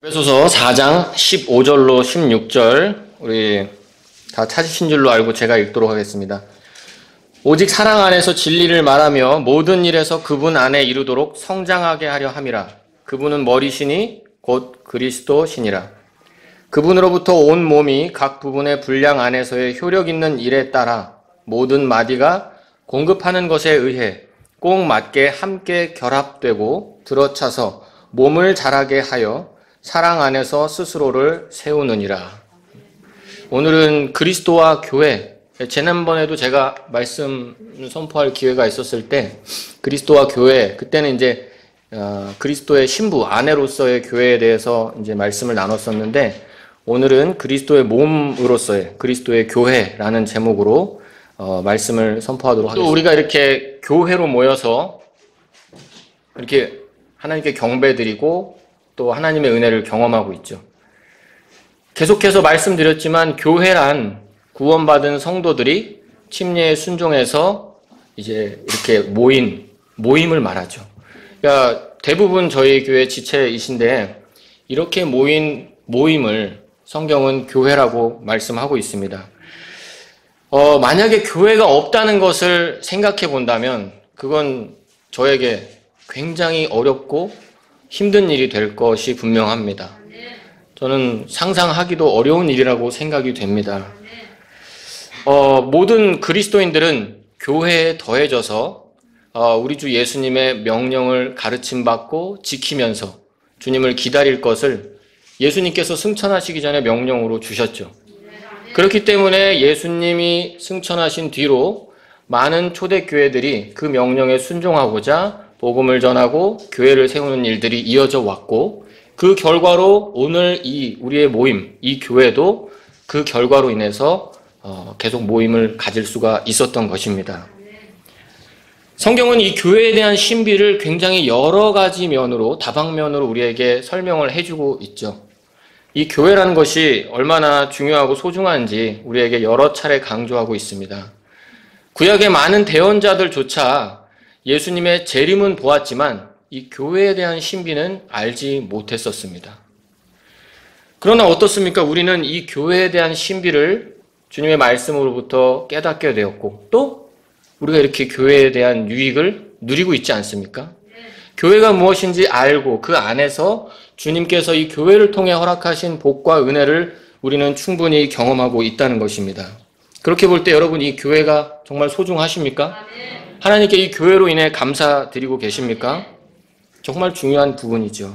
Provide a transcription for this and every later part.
에베소서 4장 15절로 16절 우리 다 찾으신 줄로 알고 제가 읽도록 하겠습니다. 오직 사랑 안에서 진리를 말하며 모든 일에서 그분 안에 이루도록 성장하게 하려 함이라. 그분은 머리시니 곧 그리스도시니라. 그분으로부터 온 몸이 각 부분의 분량 안에서의 효력 있는 일에 따라 모든 마디가 공급하는 것에 의해 꼭 맞게 함께 결합되고 들어차서 몸을 자라게 하여 사랑 안에서 스스로를 세우느니라. 오늘은 그리스도와 교회, 지난번에도 제가 말씀 선포할 기회가 있었을 때 그리스도와 교회, 그때는 이제 그리스도의 신부, 아내로서의 교회에 대해서 이제 말씀을 나눴었는데, 오늘은 그리스도의 몸으로서의 그리스도의 교회라는 제목으로 말씀을 선포하도록 하겠습니다. 또 우리가 이렇게 교회로 모여서 이렇게 하나님께 경배드리고 또 하나님의 은혜를 경험하고 있죠. 계속해서 말씀드렸지만 교회란 구원받은 성도들이 침례에 순종해서 이제 이렇게 모임을 말하죠. 그러니까 대부분 저희 교회 지체이신데 이렇게 모인 모임을 성경은 교회라고 말씀하고 있습니다. 만약에 교회가 없다는 것을 생각해 본다면 그건 저에게 굉장히 어렵고 힘든 일이 될 것이 분명합니다. 저는 상상하기도 어려운 일이라고 생각이 됩니다. 모든 그리스도인들은 교회에 더해져서 우리 주 예수님의 명령을 가르침받고 지키면서 주님을 기다릴 것을 예수님께서 승천하시기 전에 명령으로 주셨죠. 그렇기 때문에 예수님이 승천하신 뒤로 많은 초대교회들이 그 명령에 순종하고자 복음을 전하고 교회를 세우는 일들이 이어져 왔고, 그 결과로 오늘 우리의 모임, 이 교회도 그 결과로 인해서 계속 모임을 가질 수가 있었던 것입니다. 성경은 이 교회에 대한 신비를 굉장히 여러 가지 면으로, 다방면으로 우리에게 설명을 해주고 있죠. 이 교회라는 것이 얼마나 중요하고 소중한지 우리에게 여러 차례 강조하고 있습니다. 구약의 많은 대언자들조차 예수님의 재림은 보았지만 이 교회에 대한 신비는 알지 못했었습니다. 그러나 어떻습니까? 우리는 이 교회에 대한 신비를 주님의 말씀으로부터 깨닫게 되었고, 또 우리가 이렇게 교회에 대한 유익을 누리고 있지 않습니까? 교회가 무엇인지 알고 그 안에서 주님께서 이 교회를 통해 허락하신 복과 은혜를 우리는 충분히 경험하고 있다는 것입니다. 그렇게 볼 때 여러분, 이 교회가 정말 소중하십니까? 하나님께 이 교회로 인해 감사드리고 계십니까? 정말 중요한 부분이죠.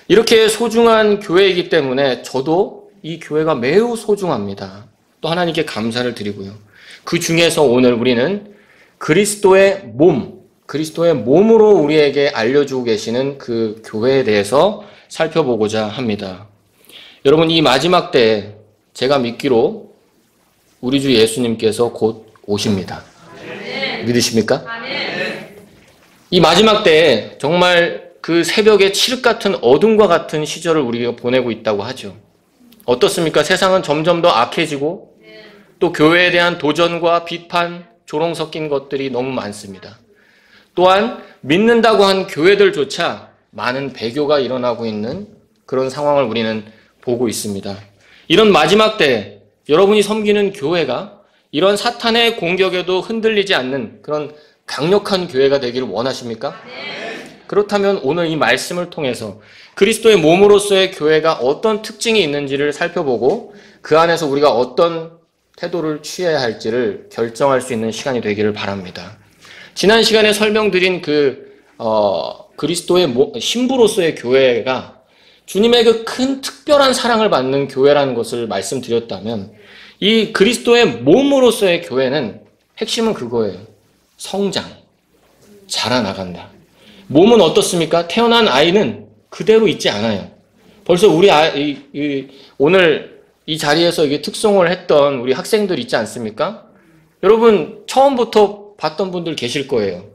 이렇게 소중한 교회이기 때문에 저도 이 교회가 매우 소중합니다. 또 하나님께 감사를 드리고요. 그 중에서 오늘 우리는 그리스도의 몸으로 우리에게 알려주고 계시는 그 교회에 대해서 살펴보고자 합니다. 여러분, 이 마지막 때에 제가 믿기로 우리 주 예수님께서 곧 오십니다. 믿으십니까? 이 마지막 때에 정말 그 새벽의 칠흑 같은 어둠과 같은 시절을 우리가 보내고 있다고 하죠. 어떻습니까? 세상은 점점 더 악해지고 또 교회에 대한 도전과 비판, 조롱 섞인 것들이 너무 많습니다. 또한 믿는다고 한 교회들조차 많은 배교가 일어나고 있는 그런 상황을 우리는 보고 있습니다. 이런 마지막 때에 여러분이 섬기는 교회가 이런 사탄의 공격에도 흔들리지 않는 그런 강력한 교회가 되기를 원하십니까? 그렇다면 오늘 이 말씀을 통해서 그리스도의 몸으로서의 교회가 어떤 특징이 있는지를 살펴보고 그 안에서 우리가 어떤 태도를 취해야 할지를 결정할 수 있는 시간이 되기를 바랍니다. 지난 시간에 설명드린 그리스도의 신부로서의 교회가 주님의 그 큰 특별한 사랑을 받는 교회라는 것을 말씀드렸다면, 이 그리스도의 몸으로서의 교회는 핵심은 그거예요. 성장, 자라나간다. 몸은 어떻습니까? 태어난 아이는 그대로 있지 않아요. 벌써 우리 오늘 이 자리에서 이게 특송을 했던 우리 학생들 있지 않습니까? 여러분, 처음부터 봤던 분들 계실 거예요.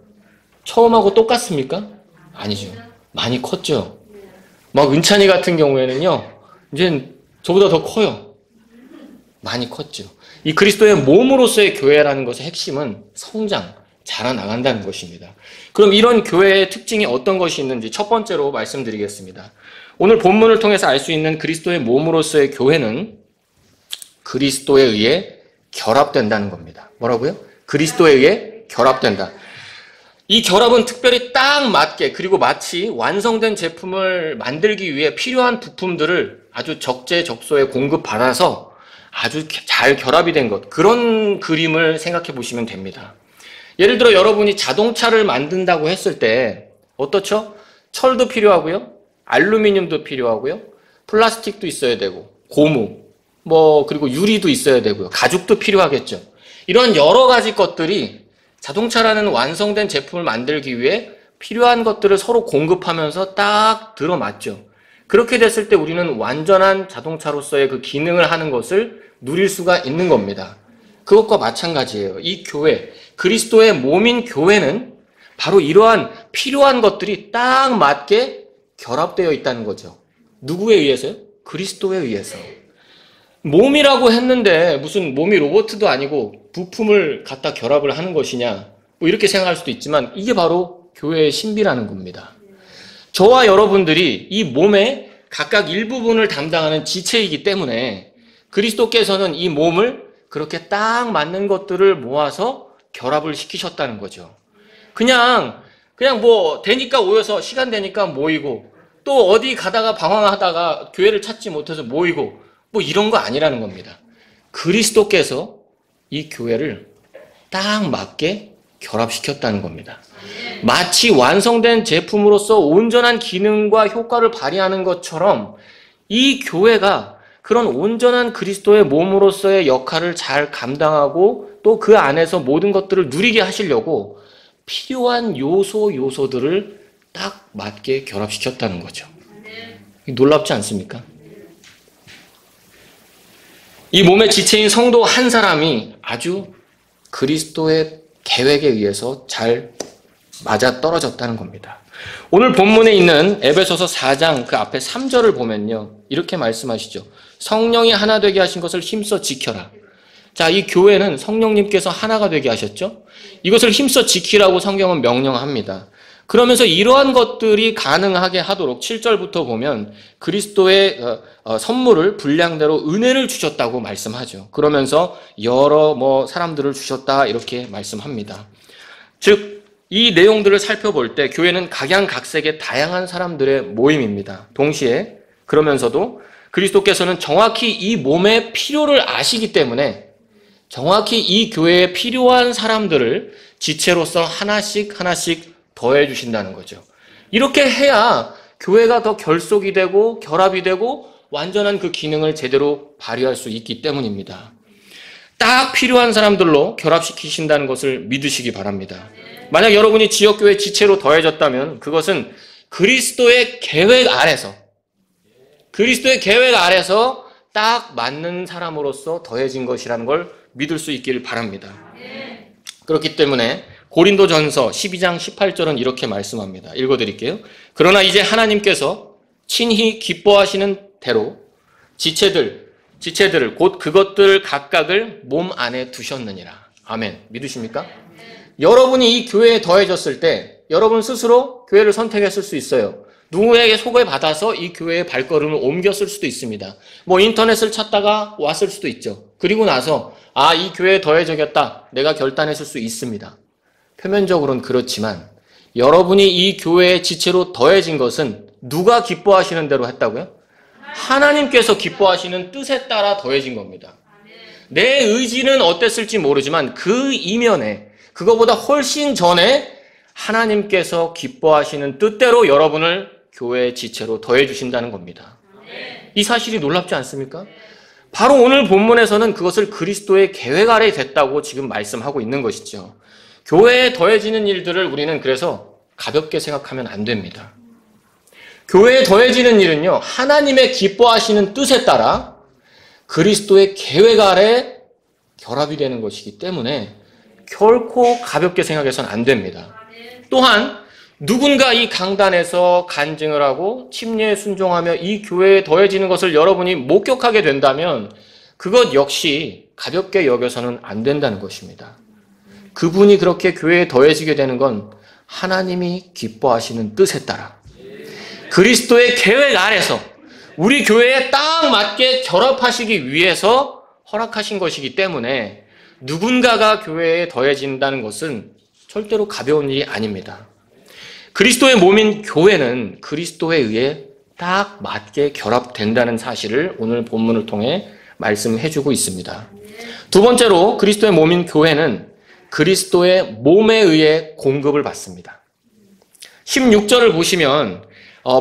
처음하고 똑같습니까? 아니죠. 많이 컸죠. 막 은찬이 같은 경우에는요, 이제 저보다 더 커요. 많이 컸죠. 이 그리스도의 몸으로서의 교회라는 것의 핵심은 성장, 자라나간다는 것입니다. 그럼 이런 교회의 특징이 어떤 것이 있는지 첫 번째로 말씀드리겠습니다. 오늘 본문을 통해서 알 수 있는 그리스도의 몸으로서의 교회는 그리스도에 의해 결합된다는 겁니다. 뭐라고요? 그리스도에 의해 결합된다. 이 결합은 특별히 딱 맞게, 그리고 마치 완성된 제품을 만들기 위해 필요한 부품들을 아주 적재적소에 공급받아서 아주 잘 결합이 된 것, 그런 그림을 생각해 보시면 됩니다. 예를 들어 여러분이 자동차를 만든다고 했을 때 어떻죠? 철도 필요하고요, 알루미늄도 필요하고요, 플라스틱도 있어야 되고, 고무, 그리고 유리도 있어야 되고요, 가죽도 필요하겠죠. 이런 여러 가지 것들이 자동차라는 완성된 제품을 만들기 위해 필요한 것들을 서로 공급하면서 딱 들어맞죠. 그렇게 됐을 때 우리는 완전한 자동차로서의 그 기능을 하는 것을 누릴 수가 있는 겁니다. 그것과 마찬가지예요. 이 교회, 그리스도의 몸인 교회는 바로 이러한 필요한 것들이 딱 맞게 결합되어 있다는 거죠. 누구에 의해서요? 그리스도에 의해서. 몸이라고 했는데 무슨 몸이 로봇도 아니고 부품을 갖다 결합을 하는 것이냐, 이렇게 생각할 수도 있지만 이게 바로 교회의 신비라는 겁니다. 저와 여러분들이 이 몸의 각각 일부분을 담당하는 지체이기 때문에 그리스도께서는 이 몸을 그렇게 딱 맞는 것들을 모아서 결합을 시키셨다는 거죠. 그냥 되니까 모여서 시간 되니까 모이고, 또 어디 가다가 방황하다가 교회를 찾지 못해서 모이고, 이런 거 아니라는 겁니다. 그리스도께서 이 교회를 딱 맞게 결합시켰다는 겁니다. 마치 완성된 제품으로서 온전한 기능과 효과를 발휘하는 것처럼 이 교회가 그런 온전한 그리스도의 몸으로서의 역할을 잘 감당하고 또 그 안에서 모든 것들을 누리게 하시려고 필요한 요소들을 딱 맞게 결합시켰다는 거죠. 놀랍지 않습니까? 이 몸의 지체인 성도 한 사람이 아주 그리스도의 계획에 의해서 잘 맞아떨어졌다는 겁니다. 오늘 본문에 있는 에베소서 4장 그 앞에 3절을 보면요, 이렇게 말씀하시죠. 성령이 하나 되게 하신 것을 힘써 지켜라. 자, 이 교회는 성령님께서 하나가 되게 하셨죠. 이것을 힘써 지키라고 성경은 명령합니다. 그러면서 이러한 것들이 가능하게 하도록 7절부터 보면 그리스도의 선물을 분량대로 은혜를 주셨다고 말씀하죠. 그러면서 여러 사람들을 주셨다 이렇게 말씀합니다. 즉, 이 내용들을 살펴볼 때 교회는 각양각색의 다양한 사람들의 모임입니다. 동시에 그러면서도 그리스도께서는 정확히 이 몸의 필요를 아시기 때문에 정확히 이 교회에 필요한 사람들을 지체로서 하나씩 더해 주신다는 거죠. 이렇게 해야 교회가 더 결속이 되고 결합이 되고 완전한 그 기능을 제대로 발휘할 수 있기 때문입니다. 딱 필요한 사람들로 결합시키신다는 것을 믿으시기 바랍니다. 만약 여러분이 지역교회 지체로 더해졌다면 그것은 그리스도의 계획 아래서 딱 맞는 사람으로서 더해진 것이라는 걸 믿을 수 있기를 바랍니다. 그렇기 때문에 고린도전서 12장 18절은 이렇게 말씀합니다. 읽어드릴게요. 그러나 이제 하나님께서 친히 기뻐하시는 대로 지체들을 곧 그것들 각각을 몸 안에 두셨느니라. 아멘. 믿으십니까? 여러분이 이 교회에 더해졌을 때 여러분 스스로 교회를 선택했을 수 있어요. 누구에게 소개받아서 이 교회의 발걸음을 옮겼을 수도 있습니다. 인터넷을 찾다가 왔을 수도 있죠. 그리고 나서 이 교회에 더해져야겠다 내가 결단했을 수 있습니다. 표면적으로는 그렇지만 여러분이 이 교회의 지체로 더해진 것은 누가 기뻐하시는 대로 했다고요? 하나님께서 기뻐하시는 뜻에 따라 더해진 겁니다. 내 의지는 어땠을지 모르지만 그 이면에 그거보다 훨씬 전에 하나님께서 기뻐하시는 뜻대로 여러분을 교회의 지체로 더해 주신다는 겁니다. 이 사실이 놀랍지 않습니까? 바로 오늘 본문에서는 그것을 그리스도의 계획 아래 됐다고 지금 말씀하고 있는 것이죠. 교회에 더해지는 일들을 우리는 그래서 가볍게 생각하면 안 됩니다. 교회에 더해지는 일은요, 하나님의 기뻐하시는 뜻에 따라 그리스도의 계획 아래 결합이 되는 것이기 때문에 결코 가볍게 생각해서는 안 됩니다. 또한 누군가 이 강단에서 간증을 하고 침례에 순종하며 이 교회에 더해지는 것을 여러분이 목격하게 된다면 그것 역시 가볍게 여겨서는 안 된다는 것입니다. 그분이 그렇게 교회에 더해지게 되는 건 하나님이 기뻐하시는 뜻에 따라 그리스도의 계획 아래서 우리 교회에 딱 맞게 결합하시기 위해서 허락하신 것이기 때문에 누군가가 교회에 더해진다는 것은 절대로 가벼운 일이 아닙니다. 그리스도의 몸인 교회는 그리스도에 의해 딱 맞게 결합된다는 사실을 오늘 본문을 통해 말씀해주고 있습니다. 두 번째로 그리스도의 몸인 교회는 그리스도의 몸에 의해 공급을 받습니다. 16절을 보시면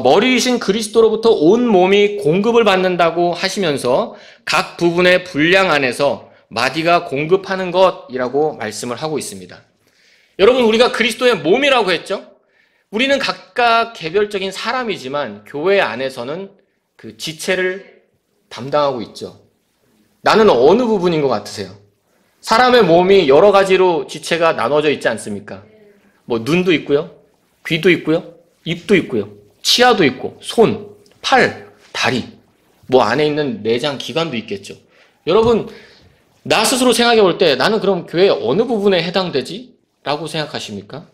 머리이신 그리스도로부터 온 몸이 공급을 받는다고 하시면서 각 부분의 분량 안에서 마디가 공급하는 것이라고 말씀을 하고 있습니다. 여러분, 우리가 그리스도의 몸이라고 했죠? 우리는 각각 개별적인 사람이지만 교회 안에서는 그 지체를 담당하고 있죠. 나는 어느 부분인 것 같으세요? 사람의 몸이 여러 가지로 지체가 나눠져 있지 않습니까? 뭐 눈도 있고요, 귀도 있고요, 입도 있고요, 치아도 있고, 손, 팔, 다리, 뭐 안에 있는 내장, 기관도 있겠죠. 여러분, 나 스스로 생각해 볼 때 나는 그럼 교회의 어느 부분에 해당되지? 라고 생각하십니까?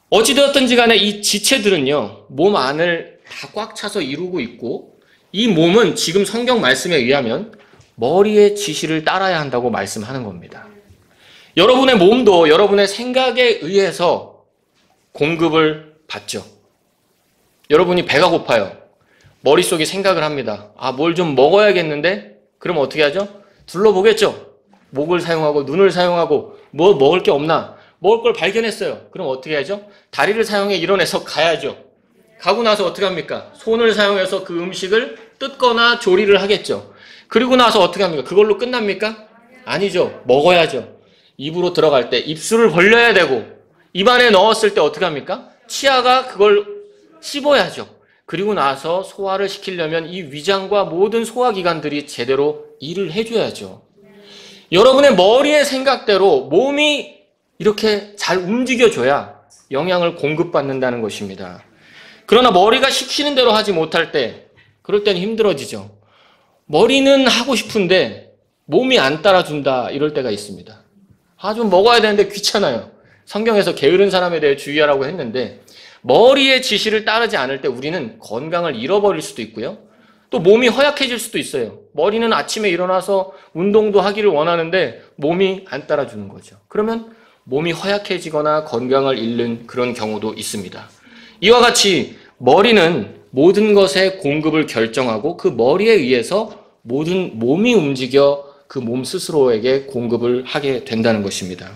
어찌되었든지 간에 이 지체들은요, 몸 안을 다 꽉 차서 이루고 있고, 이 몸은 지금 성경 말씀에 의하면 머리의 지시를 따라야 한다고 말씀하는 겁니다. 여러분의 몸도 여러분의 생각에 의해서 공급을 받죠. 여러분이 배가 고파요. 머릿속에 생각을 합니다. 뭘 좀 먹어야겠는데? 그럼 어떻게 하죠? 둘러보겠죠. 목을 사용하고 눈을 사용하고 뭐 먹을 게 없나? 먹을 걸 발견했어요. 그럼 어떻게 하죠? 다리를 사용해 일어나서 가야죠. 가고 나서 어떻게 합니까? 손을 사용해서 그 음식을 뜯거나 조리를 하겠죠. 그리고 나서 어떻게 합니까? 그걸로 끝납니까? 아니죠. 먹어야죠. 입으로 들어갈 때 입술을 벌려야 되고 입안에 넣었을 때 어떻게 합니까? 치아가 그걸 씹어야죠. 그리고 나서 소화를 시키려면 이 위장과 모든 소화기관들이 제대로 일을 해줘야죠. 여러분의 머리의 생각대로 몸이 이렇게 잘 움직여줘야 영양을 공급받는다는 것입니다. 그러나 머리가 시키는 대로 하지 못할 때 그럴 때는 힘들어지죠. 머리는 하고 싶은데 몸이 안 따라준다 이럴 때가 있습니다. 좀 먹어야 되는데 귀찮아요. 성경에서 게으른 사람에 대해 주의하라고 했는데 머리의 지시를 따르지 않을 때 우리는 건강을 잃어버릴 수도 있고요. 또 몸이 허약해질 수도 있어요. 머리는 아침에 일어나서 운동도 하기를 원하는데 몸이 안 따라주는 거죠. 그러면 몸이 허약해지거나 건강을 잃는 그런 경우도 있습니다. 이와 같이 머리는 모든 것의 공급을 결정하고 그 머리에 의해서 모든 몸이 움직여 그 몸 스스로에게 공급을 하게 된다는 것입니다.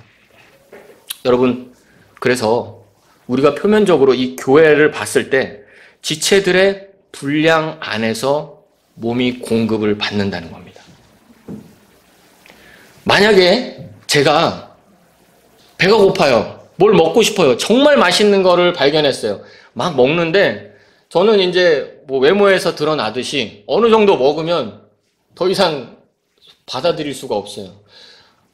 여러분, 그래서 우리가 표면적으로 이 교회를 봤을 때 지체들의 분량 안에서 몸이 공급을 받는다는 겁니다. 만약에 제가 배가 고파요. 뭘 먹고 싶어요. 정말 맛있는 거를 발견했어요. 막 먹는데 저는 이제 뭐 외모에서 드러나듯이 어느 정도 먹으면 더 이상 받아들일 수가 없어요.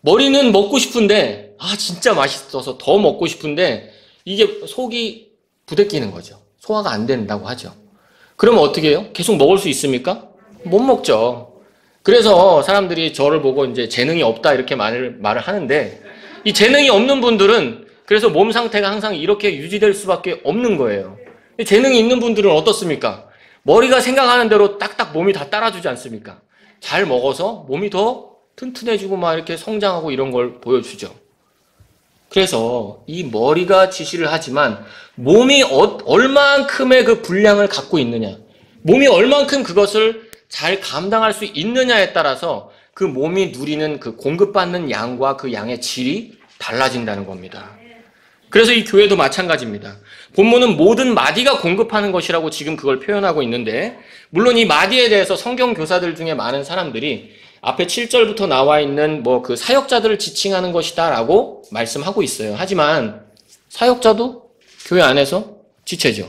머리는 먹고 싶은데 진짜 맛있어서 더 먹고 싶은데 이게 속이 부대끼는 거죠. 소화가 안 된다고 하죠. 그러면 어떻게 해요? 계속 먹을 수 있습니까? 못 먹죠. 그래서 사람들이 저를 보고 이제 재능이 없다 이렇게 말을 하는데 이 재능이 없는 분들은 그래서 몸 상태가 항상 이렇게 유지될 수밖에 없는 거예요. 재능이 있는 분들은 어떻습니까? 머리가 생각하는 대로 딱딱 몸이 다 따라주지 않습니까? 잘 먹어서 몸이 더 튼튼해지고 막 이렇게 성장하고 이런 걸 보여주죠. 그래서 이 머리가 지시를 하지만 몸이 얼만큼의 그 분량을 갖고 있느냐, 몸이 얼만큼 그것을 잘 감당할 수 있느냐에 따라서 그 몸이 누리는 그 공급받는 양과 그 양의 질이 달라진다는 겁니다. 그래서 이 교회도 마찬가지입니다. 본문은 모든 마디가 공급하는 것이라고 지금 그걸 표현하고 있는데, 물론 이 마디에 대해서 성경 교사들 중에 많은 사람들이 앞에 7절부터 나와 있는 그 사역자들을 지칭하는 것이다 라고 말씀하고 있어요. 하지만 사역자도 교회 안에서 지체죠.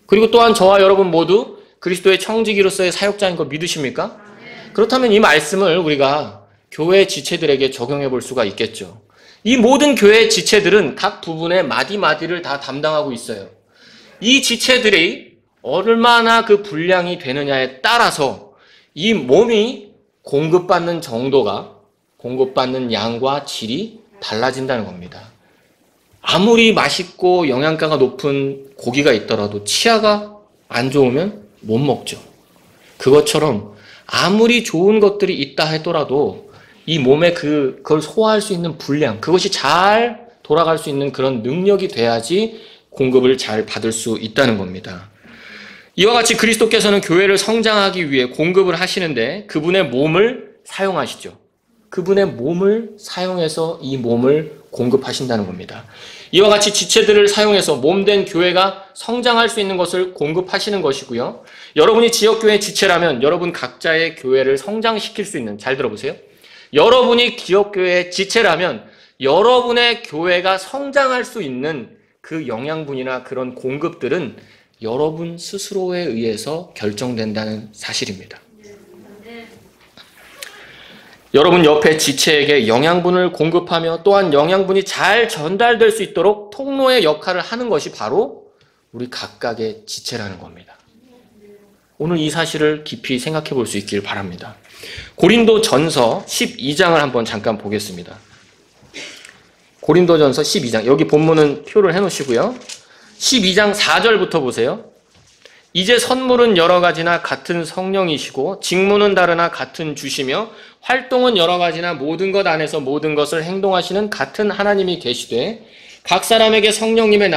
그리고 또한 저와 여러분 모두 그리스도의 청지기로서의 사역자인 거 믿으십니까? 그렇다면 이 말씀을 우리가 교회 지체들에게 적용해 볼 수가 있겠죠. 이 모든 교회 지체들은 각 부분의 마디마디를 다 담당하고 있어요. 이 지체들이 얼마나 그 분량이 되느냐에 따라서 이 몸이 공급받는 정도가, 공급받는 양과 질이 달라진다는 겁니다. 아무리 맛있고 영양가가 높은 고기가 있더라도 치아가 안 좋으면 못 먹죠. 그것처럼 아무리 좋은 것들이 있다 하더라도 이 몸에 그걸 소화할 수 있는 분량, 그것이 잘 돌아갈 수 있는 그런 능력이 돼야지 공급을 잘 받을 수 있다는 겁니다. 이와 같이 그리스도께서는 교회를 성장하기 위해 공급을 하시는데 그분의 몸을 사용하시죠. 그분의 몸을 사용해서 이 몸을 공급하신다는 겁니다. 이와 같이 지체들을 사용해서 몸된 교회가 성장할 수 있는 것을 공급하시는 것이고요. 여러분이 지역교회 지체라면 여러분 각자의 교회를 성장시킬 수 있는, 잘 들어보세요. 여러분이 지역교회 지체라면 여러분의 교회가 성장할 수 있는 그 영양분이나 그런 공급들은 여러분 스스로에 의해서 결정된다는 사실입니다. 여러분 옆에 지체에게 영양분을 공급하며 또한 영양분이 잘 전달될 수 있도록 통로의 역할을 하는 것이 바로 우리 각각의 지체라는 겁니다. 오늘 이 사실을 깊이 생각해 볼 수 있길 바랍니다. 고린도전서 12장을 한번 잠깐 보겠습니다. 고린도전서 12장, 여기 본문은 표를 해놓으시고요. 12장 4절부터 보세요. 이제 선물은 여러 가지나 같은 성령이시고 직무는 다르나 같은 주시며 활동은 여러 가지나 모든 것 안에서 모든 것을 행동하시는 같은 하나님이 계시되 각 사람에게 성령님의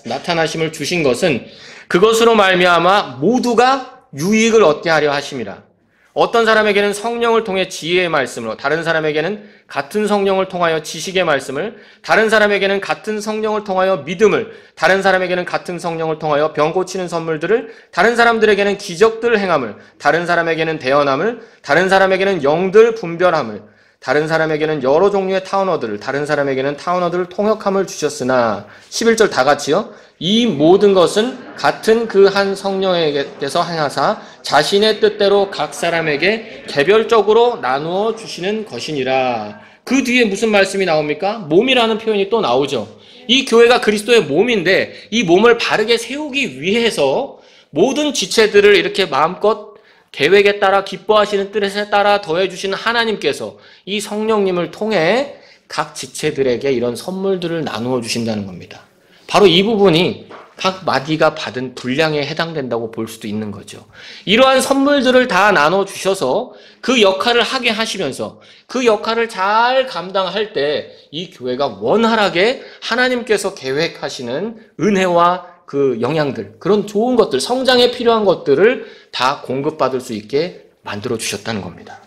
나타나심을 주신 것은 그것으로 말미암아 모두가 유익을 얻게 하려 하심이라. 어떤 사람에게는 성령을 통해 지혜의 말씀으로, 다른 사람에게는 같은 성령을 통하여 지식의 말씀을, 다른 사람에게는 같은 성령을 통하여 믿음을, 다른 사람에게는 같은 성령을 통하여 병 고치는 선물들을, 다른 사람들에게는 기적들 행함을, 다른 사람에게는 대언함을, 다른 사람에게는 영들 분별함을, 다른 사람에게는 여러 종류의 타언어들을, 다른 사람에게는 타언어들을 통역함을 주셨으나 11절 다 같이요. 이 모든 것은 같은 그 한 성령에게서 행하사 자신의 뜻대로 각 사람에게 개별적으로 나누어 주시는 것이니라. 그 뒤에 무슨 말씀이 나옵니까? 몸이라는 표현이 또 나오죠. 이 교회가 그리스도의 몸인데 이 몸을 바르게 세우기 위해서 모든 지체들을 이렇게 마음껏 계획에 따라 기뻐하시는 뜻에 따라 더해주시는 하나님께서 이 성령님을 통해 각 지체들에게 이런 선물들을 나누어 주신다는 겁니다. 바로 이 부분이 각 마디가 받은 분량에 해당된다고 볼 수도 있는 거죠. 이러한 선물들을 다 나눠 주셔서 그 역할을 하게 하시면서 그 역할을 잘 감당할 때 이 교회가 원활하게 하나님께서 계획하시는 은혜와 그 영양들, 그런 좋은 것들, 성장에 필요한 것들을 다 공급받을 수 있게 만들어 주셨다는 겁니다.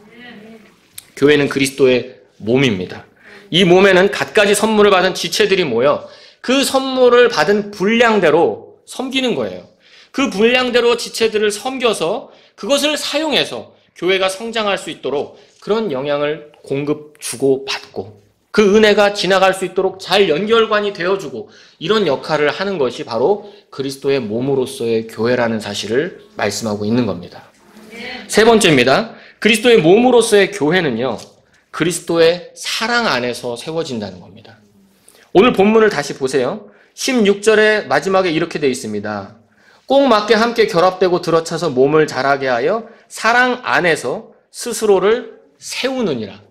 교회는 그리스도의 몸입니다. 이 몸에는 갖가지 선물을 받은 지체들이 모여 그 선물을 받은 분량대로 섬기는 거예요. 그 분량대로 지체들을 섬겨서 그것을 사용해서 교회가 성장할 수 있도록 그런 영향을 공급 주고 받고 그 은혜가 지나갈 수 있도록 잘 연결관이 되어주고 이런 역할을 하는 것이 바로 그리스도의 몸으로서의 교회라는 사실을 말씀하고 있는 겁니다. 세 번째입니다. 그리스도의 몸으로서의 교회는요, 그리스도의 사랑 안에서 세워진다는 겁니다. 오늘 본문을 다시 보세요. 16절의 마지막에 이렇게 되어 있습니다. 꼭 맞게 함께 결합되고 들어차서 몸을 자라게 하여 사랑 안에서 스스로를 세우느니라.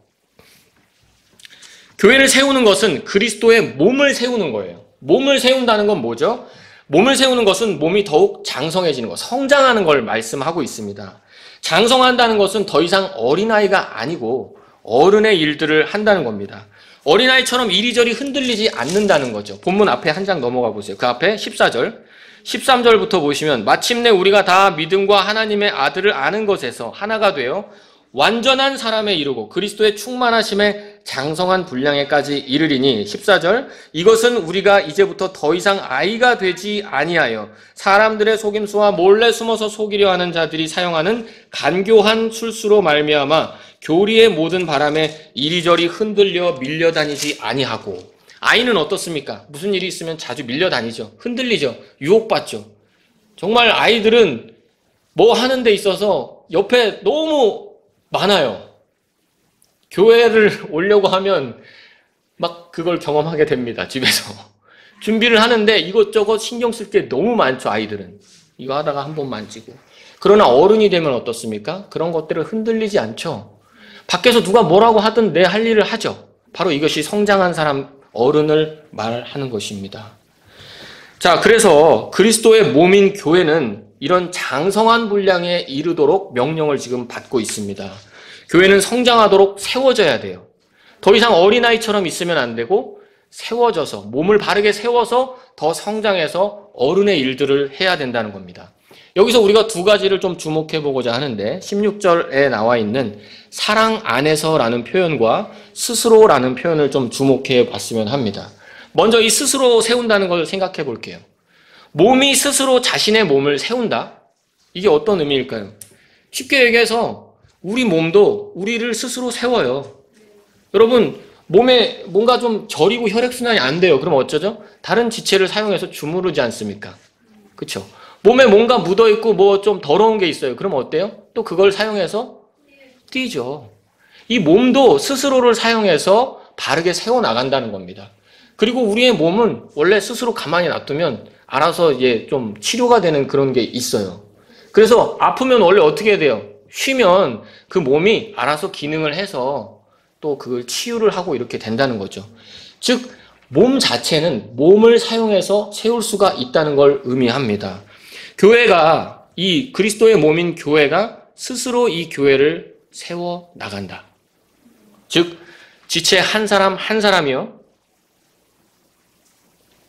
교회를 세우는 것은 그리스도의 몸을 세우는 거예요. 몸을 세운다는 건 뭐죠? 몸을 세우는 것은 몸이 더욱 장성해지는 것, 성장하는 걸 말씀하고 있습니다. 장성한다는 것은 더 이상 어린아이가 아니고 어른의 일들을 한다는 겁니다. 어린아이처럼 이리저리 흔들리지 않는다는 거죠. 본문 앞에 한 장 넘어가 보세요. 그 앞에 14절, 13절부터 보시면 마침내 우리가 다 믿음과 하나님의 아들을 아는 것에서 하나가 되어 완전한 사람에 이르고 그리스도의 충만하심에 장성한 분량에까지 이르리니 14절 이것은 우리가 이제부터 더 이상 아이가 되지 아니하여 사람들의 속임수와 몰래 숨어서 속이려 하는 자들이 사용하는 간교한 술수로 말미암아 교리의 모든 바람에 이리저리 흔들려 밀려다니지 아니하고. 아이는 어떻습니까? 무슨 일이 있으면 자주 밀려다니죠. 흔들리죠. 유혹받죠. 정말 아이들은 뭐 하는 데 있어서 옆에 너무 많아요. 교회를 오려고 하면 막 그걸 경험하게 됩니다. 집에서. 준비를 하는데 이것저것 신경 쓸 게 너무 많죠. 아이들은. 이거 하다가 한 번 만지고. 그러나 어른이 되면 어떻습니까? 그런 것들을 흔들리지 않죠. 밖에서 누가 뭐라고 하든 내 할 일을 하죠. 바로 이것이 성장한 사람, 어른을 말하는 것입니다. 자, 그래서 그리스도의 몸인 교회는 이런 장성한 분량에 이르도록 명령을 지금 받고 있습니다. 교회는 성장하도록 세워져야 돼요. 더 이상 어린아이처럼 있으면 안 되고 세워져서, 몸을 바르게 세워서 더 성장해서 어른의 일들을 해야 된다는 겁니다. 여기서 우리가 두 가지를 좀 주목해 보고자 하는데 16절에 나와 있는 사랑 안에서라는 표현과 스스로라는 표현을 좀 주목해 봤으면 합니다. 먼저 이 스스로 세운다는 걸 생각해 볼게요. 몸이 스스로 자신의 몸을 세운다? 이게 어떤 의미일까요? 쉽게 얘기해서 우리 몸도 우리를 스스로 세워요. 여러분, 몸에 뭔가 좀 저리고 혈액순환이 안 돼요. 그럼 어쩌죠? 다른 지체를 사용해서 주무르지 않습니까? 그렇죠? 몸에 뭔가 묻어있고 뭐 좀 더러운 게 있어요. 그럼 어때요? 또 그걸 사용해서 뛰죠. 이 몸도 스스로를 사용해서 바르게 세워나간다는 겁니다. 그리고 우리의 몸은 원래 스스로 가만히 놔두면 알아서 이제 좀 치료가 되는 그런 게 있어요. 그래서 아프면 원래 어떻게 해야 돼요? 쉬면 그 몸이 알아서 기능을 해서 또 그걸 치유를 하고 이렇게 된다는 거죠. 즉, 몸 자체는 몸을 사용해서 세울 수가 있다는 걸 의미합니다. 교회가, 이 그리스도의 몸인 교회가 스스로 이 교회를 세워 나간다. 즉, 지체 한 사람 한 사람이요,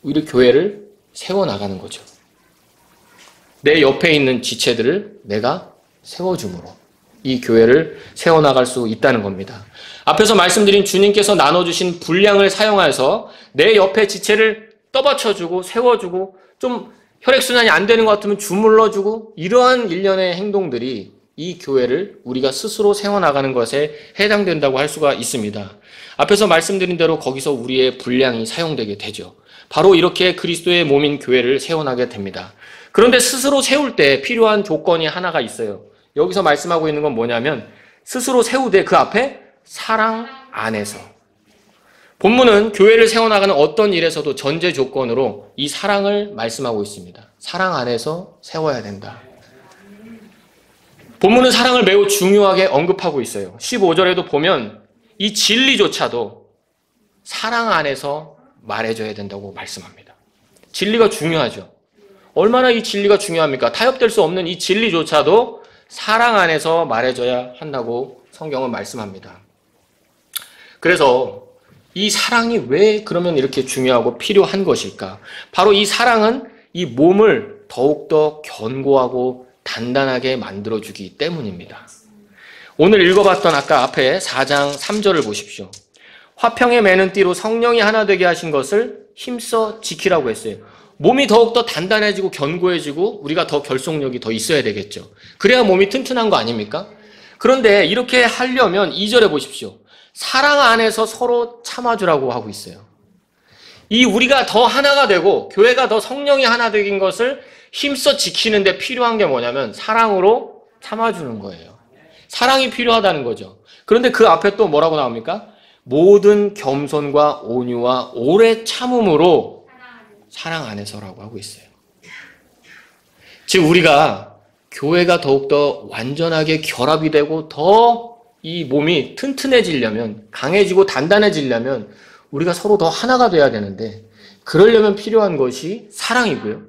우리 교회를 세워 나가는 거죠. 내 옆에 있는 지체들을 내가 세워줌으로 이 교회를 세워나갈 수 있다는 겁니다. 앞에서 말씀드린 주님께서 나눠주신 분량을 사용해서 내 옆에 지체를 떠받쳐주고 세워주고 좀 혈액순환이 안 되는 것 같으면 주물러주고 이러한 일련의 행동들이 이 교회를 우리가 스스로 세워나가는 것에 해당된다고 할 수가 있습니다. 앞에서 말씀드린 대로 거기서 우리의 분량이 사용되게 되죠. 바로 이렇게 그리스도의 몸인 교회를 세워나게 됩니다. 그런데 스스로 세울 때 필요한 조건이 하나가 있어요. 여기서 말씀하고 있는 건 뭐냐면 스스로 세우되 그 앞에 사랑 안에서. 본문은 교회를 세워나가는 어떤 일에서도 전제 조건으로 이 사랑을 말씀하고 있습니다. 사랑 안에서 세워야 된다. 본문은 사랑을 매우 중요하게 언급하고 있어요. 15절에도 보면 이 진리조차도 사랑 안에서 말해줘야 된다고 말씀합니다. 진리가 중요하죠. 얼마나 이 진리가 중요합니까? 타협될 수 없는 이 진리조차도 사랑 안에서 말해줘야 한다고 성경은 말씀합니다. 그래서 이 사랑이 왜 그러면 이렇게 중요하고 필요한 것일까? 바로 이 사랑은 이 몸을 더욱더 견고하고 단단하게 만들어주기 때문입니다. 오늘 읽어봤던 아까 앞에 4장 3절을 보십시오. 화평에 매는 띠로 성령이 하나 되게 하신 것을 힘써 지키라고 했어요. 몸이 더욱더 단단해지고 견고해지고 우리가 더 결속력이 더 있어야 되겠죠. 그래야 몸이 튼튼한 거 아닙니까? 그런데 이렇게 하려면 2절에 보십시오. 사랑 안에서 서로 참아주라고 하고 있어요. 이 우리가 더 하나가 되고 교회가 더 성령이 하나 되긴 것을 힘써 지키는 데 필요한 게 뭐냐면 사랑으로 참아주는 거예요. 사랑이 필요하다는 거죠. 그런데 그 앞에 또 뭐라고 나옵니까? 모든 겸손과 온유와 오래 참음으로 사랑 안에서라고 하고 있어요. 즉 우리가 교회가 더욱더 완전하게 결합이 되고 더 이 몸이 튼튼해지려면, 강해지고 단단해지려면 우리가 서로 더 하나가 돼야 되는데 그러려면 필요한 것이 사랑이고요.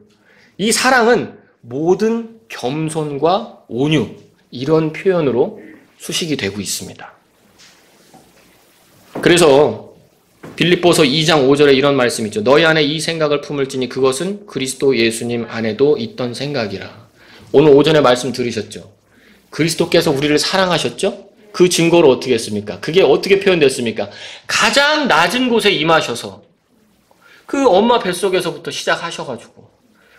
이 사랑은 모든 겸손과 온유, 이런 표현으로 수식이 되고 있습니다. 그래서 빌립보서 2장 5절에 이런 말씀이 있죠. 너희 안에 이 생각을 품을지니 그것은 그리스도 예수님 안에도 있던 생각이라. 오늘 오전에 말씀 들으셨죠? 그리스도께서 우리를 사랑하셨죠? 그 증거로 어떻게 했습니까? 그게 어떻게 표현됐습니까? 가장 낮은 곳에 임하셔서 그 엄마 뱃속에서부터 시작하셔가지고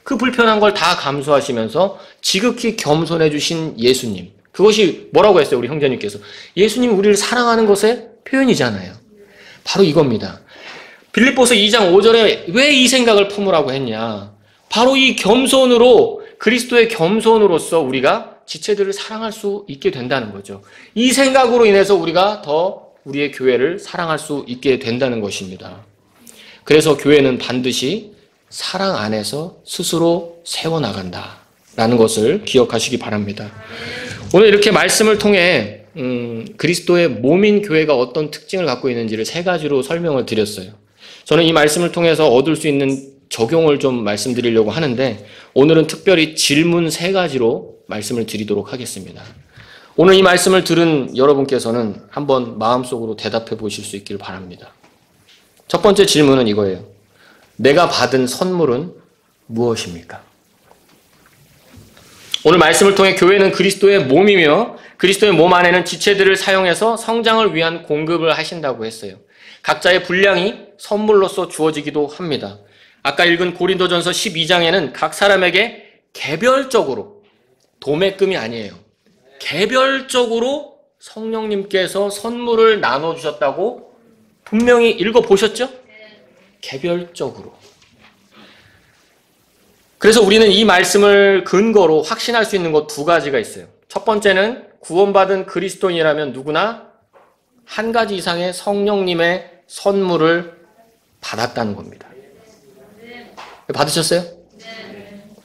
그 불편한 걸 다 감수하시면서 지극히 겸손해 주신 예수님. 그것이 뭐라고 했어요? 우리 형제님께서. 예수님 우리를 사랑하는 것의 표현이잖아요. 바로 이겁니다. 빌립보서 2장 5절에 왜 이 생각을 품으라고 했냐? 바로 이 겸손으로, 그리스도의 겸손으로서 우리가 지체들을 사랑할 수 있게 된다는 거죠. 이 생각으로 인해서 우리가 더 우리의 교회를 사랑할 수 있게 된다는 것입니다. 그래서 교회는 반드시 사랑 안에서 스스로 세워나간다라는 것을 기억하시기 바랍니다. 오늘 이렇게 말씀을 통해 그리스도의 몸인 교회가 어떤 특징을 갖고 있는지를 세 가지로 설명을 드렸어요. 저는 이 말씀을 통해서 얻을 수 있는 적용을 좀 말씀드리려고 하는데 오늘은 특별히 질문 세 가지로 말씀을 드리도록 하겠습니다. 오늘 이 말씀을 들은 여러분께서는 한번 마음속으로 대답해 보실 수 있기를 바랍니다. 첫 번째 질문은 이거예요. 내가 받은 선물은 무엇입니까? 오늘 말씀을 통해 교회는 그리스도의 몸이며 그리스도의 몸 안에는 지체들을 사용해서 성장을 위한 공급을 하신다고 했어요. 각자의 분량이 선물로서 주어지기도 합니다. 아까 읽은 고린도전서 12장에는 각 사람에게 개별적으로, 도매금이 아니에요. 개별적으로 성령님께서 선물을 나눠주셨다고 분명히 읽어보셨죠? 개별적으로. 그래서 우리는 이 말씀을 근거로 확신할 수 있는 것 두 가지가 있어요. 첫 번째는 구원받은 그리스도인이라면 누구나 한 가지 이상의 성령님의 선물을 받았다는 겁니다. 받으셨어요?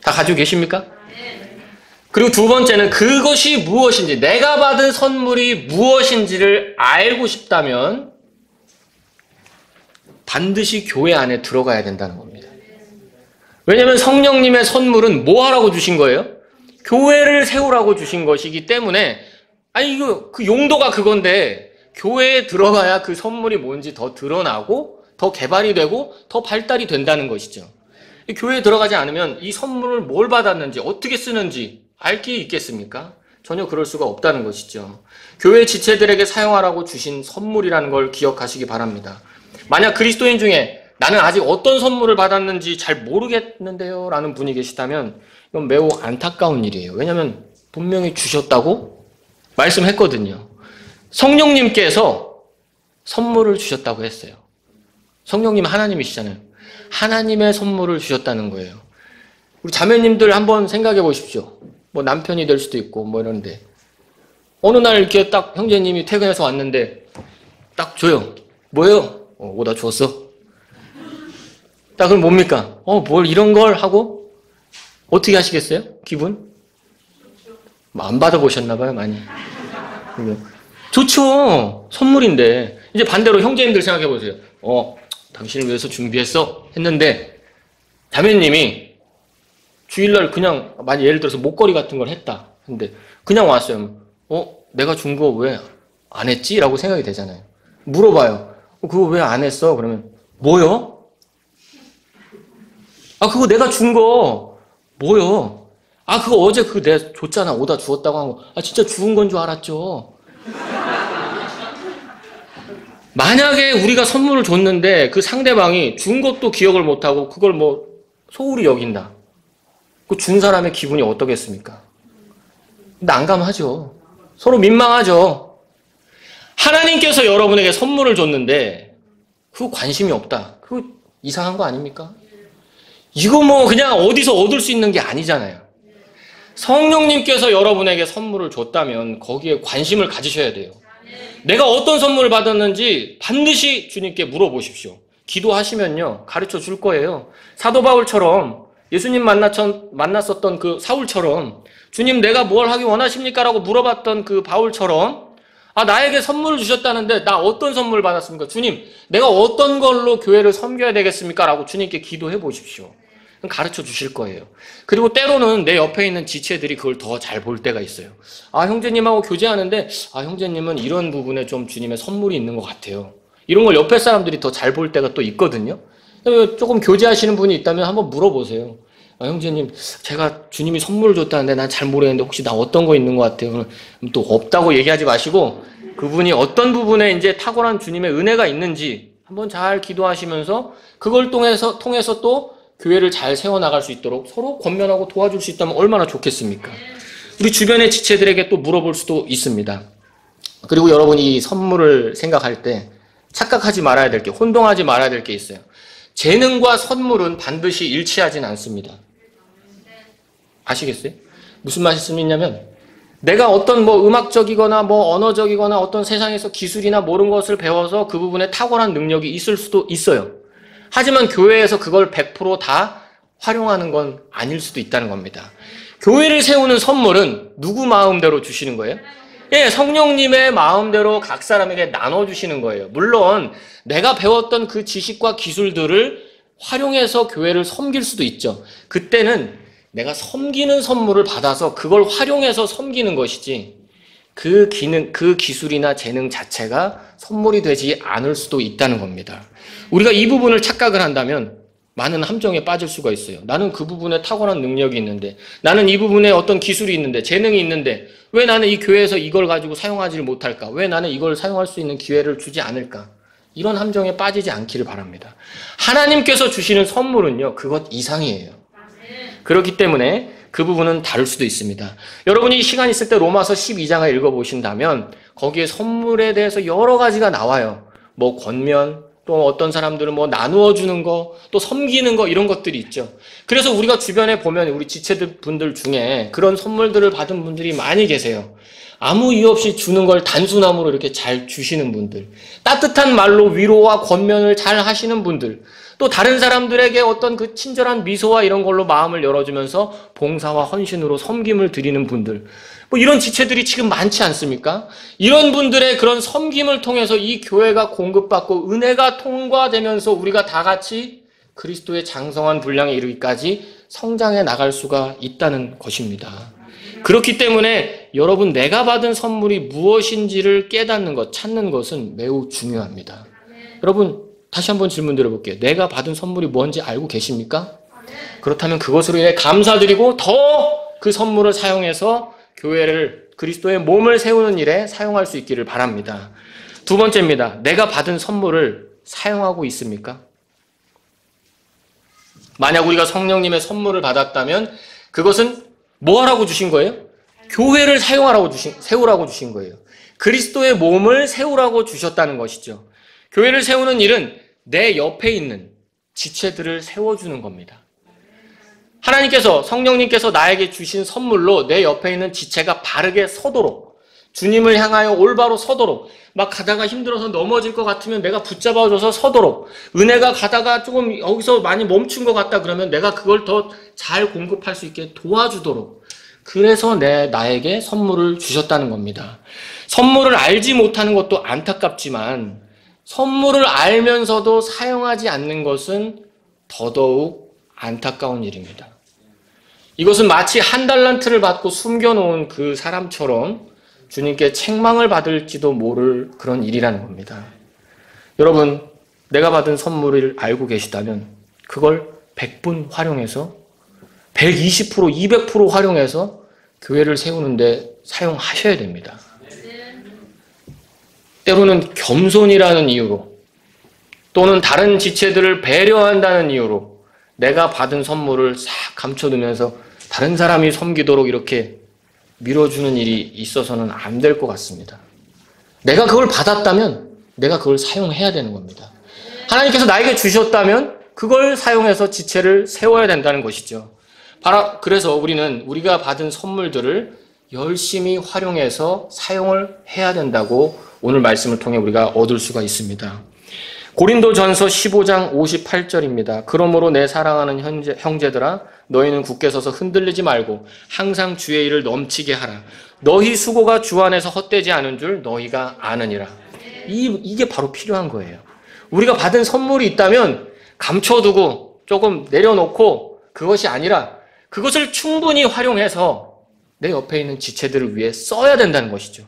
다 가지고 계십니까? 그리고 두 번째는 그것이 무엇인지, 내가 받은 선물이 무엇인지를 알고 싶다면 반드시 교회 안에 들어가야 된다는 겁니다. 왜냐하면 성령님의 선물은 뭐 하라고 주신 거예요? 교회를 세우라고 주신 것이기 때문에, 아니 이거 그 용도가 그건데 교회에 들어가야 그 선물이 뭔지 더 드러나고 더 개발이 되고 더 발달이 된다는 것이죠. 교회에 들어가지 않으면 이 선물을 뭘 받았는지 어떻게 쓰는지 알 게 있겠습니까? 전혀 그럴 수가 없다는 것이죠. 교회 지체들에게 사용하라고 주신 선물이라는 걸 기억하시기 바랍니다. 만약 그리스도인 중에 나는 아직 어떤 선물을 받았는지 잘 모르겠는데요 라는 분이 계시다면 이건 매우 안타까운 일이에요. 왜냐하면 분명히 주셨다고 말씀했거든요. 성령님께서 선물을 주셨다고 했어요. 성령님 하나님이시잖아요. 하나님의 선물을 주셨다는 거예요. 우리 자매님들 한번 생각해 보십시오. 뭐 남편이 될 수도 있고 뭐 이런데 어느 날 이렇게 딱 형제님이 퇴근해서 왔는데 딱 줘요. 뭐예요? 오다 주었어. 딱 그럼 뭡니까? 뭘 이런 걸 하고 어떻게 하시겠어요? 기분? 안 받아보셨나 봐요, 많이. 좋죠. 선물인데. 이제 반대로 형제님들 생각해 보세요. 당신을 위해서 준비했어. 했는데 자매님이 주일날 그냥 만약 예를 들어서 목걸이 같은 걸 했다. 근데 그냥 왔어요. 내가 준 거 왜 안 했지? 라고 생각이 되잖아요. 물어봐요. 그거 왜 안 했어? 그러면 뭐요? 그거 내가 준 거 뭐요? 그거 어제 그거 내가 줬잖아. 오다 주었다고 한 거. 진짜 주운 건 줄 알았죠. 만약에 우리가 선물을 줬는데 그 상대방이 준 것도 기억을 못하고 그걸 뭐 소홀히 여긴다. 그 준 사람의 기분이 어떠겠습니까? 난감하죠. 서로 민망하죠. 하나님께서 여러분에게 선물을 줬는데 그거 관심이 없다. 그거 이상한 거 아닙니까? 이거 뭐 그냥 어디서 얻을 수 있는 게 아니잖아요. 성령님께서 여러분에게 선물을 줬다면 거기에 관심을 가지셔야 돼요. 내가 어떤 선물을 받았는지 반드시 주님께 물어보십시오. 기도하시면요 가르쳐 줄 거예요. 사도 바울처럼 예수님 만났었던 그 사울처럼 주님 내가 뭘 하기 원하십니까? 라고 물어봤던 그 바울처럼 나에게 선물을 주셨다는데 나 어떤 선물을 받았습니까? 주님 내가 어떤 걸로 교회를 섬겨야 되겠습니까? 라고 주님께 기도해 보십시오. 가르쳐 주실 거예요. 그리고 때로는 내 옆에 있는 지체들이 그걸 더 잘 볼 때가 있어요. 형제님하고 교제하는데 형제님은 이런 부분에 좀 주님의 선물이 있는 것 같아요. 이런 걸 옆에 사람들이 더 잘 볼 때가 또 있거든요. 조금 교제하시는 분이 있다면 한번 물어보세요. 형제님 제가 주님이 선물을 줬다는데 난 잘 모르겠는데 혹시 나 어떤 거 있는 것 같아요. 또 없다고 얘기하지 마시고 그분이 어떤 부분에 이제 탁월한 주님의 은혜가 있는지 한번 잘 기도하시면서 그걸 통해서 또 교회를 잘 세워나갈 수 있도록 서로 권면하고 도와줄 수 있다면 얼마나 좋겠습니까? 우리 주변의 지체들에게 또 물어볼 수도 있습니다. 그리고 여러분이 이 선물을 생각할 때 착각하지 말아야 될 게, 혼동하지 말아야 될 게 있어요. 재능과 선물은 반드시 일치하진 않습니다. 아시겠어요? 무슨 말씀이냐면 내가 어떤 음악적이거나 언어적이거나 어떤 세상에서 기술이나 모르는 것을 배워서 그 부분에 탁월한 능력이 있을 수도 있어요. 하지만 교회에서 그걸 100% 활용하는 건 아닐 수도 있다는 겁니다. 교회를 세우는 선물은 누구 마음대로 주시는 거예요? 예, 성령님의 마음대로 각 사람에게 나눠주시는 거예요. 물론 내가 배웠던 그 지식과 기술들을 활용해서 교회를 섬길 수도 있죠. 그때는 내가 섬기는 선물을 받아서 그걸 활용해서 섬기는 것이지 그 기술이나 재능 자체가 선물이 되지 않을 수도 있다는 겁니다. 우리가 이 부분을 착각을 한다면 많은 함정에 빠질 수가 있어요. 나는 그 부분에 탁월한 능력이 있는데, 나는 이 부분에 어떤 기술이 있는데, 재능이 있는데, 왜 나는 이 교회에서 이걸 가지고 사용하지를 못할까? 왜 나는 이걸 사용할 수 있는 기회를 주지 않을까? 이런 함정에 빠지지 않기를 바랍니다. 하나님께서 주시는 선물은요, 그것 이상이에요. 그렇기 때문에 그 부분은 다를 수도 있습니다. 여러분이 시간 있을 때 로마서 12장을 읽어보신다면 거기에 선물에 대해서 여러 가지가 나와요. 뭐 권면, 또 어떤 사람들은 뭐 나누어 주는 거, 또 섬기는 거 이런 것들이 있죠. 그래서 우리가 주변에 보면 우리 지체분들 중에 그런 선물들을 받은 분들이 많이 계세요. 아무 이유 없이 주는 걸 단순함으로 이렇게 잘 주시는 분들, 따뜻한 말로 위로와 권면을 잘 하시는 분들, 또 다른 사람들에게 어떤 그 친절한 미소와 이런 걸로 마음을 열어주면서 봉사와 헌신으로 섬김을 드리는 분들, 뭐 이런 지체들이 지금 많지 않습니까? 이런 분들의 그런 섬김을 통해서 이 교회가 공급받고 은혜가 통과되면서 우리가 다 같이 그리스도의 장성한 분량에 이르기까지 성장해 나갈 수가 있다는 것입니다. 그렇기 때문에 여러분, 내가 받은 선물이 무엇인지를 깨닫는 것, 찾는 것은 매우 중요합니다. 여러분, 다시 한번 질문 드려볼게요. 내가 받은 선물이 뭔지 알고 계십니까? 그렇다면 그것으로 인해 감사드리고 더 그 선물을 사용해서 교회를, 그리스도의 몸을 세우는 일에 사용할 수 있기를 바랍니다. 두 번째입니다. 내가 받은 선물을 사용하고 있습니까? 만약 우리가 성령님의 선물을 받았다면 그것은 뭐 하라고 주신 거예요? 교회를 세우라고 주신 거예요. 그리스도의 몸을 세우라고 주셨다는 것이죠. 교회를 세우는 일은 내 옆에 있는 지체들을 세워주는 겁니다. 하나님께서, 성령님께서 나에게 주신 선물로 내 옆에 있는 지체가 바르게 서도록, 주님을 향하여 올바로 서도록, 막 가다가 힘들어서 넘어질 것 같으면 내가 붙잡아줘서 서도록, 은혜가 가다가 조금 여기서 많이 멈춘 것 같다 그러면 내가 그걸 더 잘 공급할 수 있게 도와주도록, 그래서 나에게 선물을 주셨다는 겁니다. 선물을 알지 못하는 것도 안타깝지만 선물을 알면서도 사용하지 않는 것은 더더욱 안타까운 일입니다. 이것은 마치 한 달란트를 받고 숨겨놓은 그 사람처럼 주님께 책망을 받을지도 모를 그런 일이라는 겁니다. 여러분, 내가 받은 선물을 알고 계시다면 그걸 100분 활용해서 120%, 200% 활용해서 교회를 세우는데 사용하셔야 됩니다. 때로는 겸손이라는 이유로 또는 다른 지체들을 배려한다는 이유로 내가 받은 선물을 싹 감춰두면서 다른 사람이 섬기도록 이렇게 밀어주는 일이 있어서는 안 될 것 같습니다. 내가 그걸 받았다면 내가 그걸 사용해야 되는 겁니다. 하나님께서 나에게 주셨다면 그걸 사용해서 지체를 세워야 된다는 것이죠. 그래서 우리는 우리가 받은 선물들을 열심히 활용해서 사용을 해야 된다고 오늘 말씀을 통해 우리가 얻을 수가 있습니다. 고린도전서 15장 58절입니다. 그러므로 내 사랑하는 형제들아, 너희는 굳게 서서 흔들리지 말고 항상 주의 일을 넘치게 하라. 너희 수고가 주 안에서 헛되지 않은 줄 너희가 아느니라. 이게 바로 필요한 거예요. 우리가 받은 선물이 있다면 감춰두고 조금 내려놓고 그것이 아니라 그것을 충분히 활용해서 내 옆에 있는 지체들을 위해 써야 된다는 것이죠.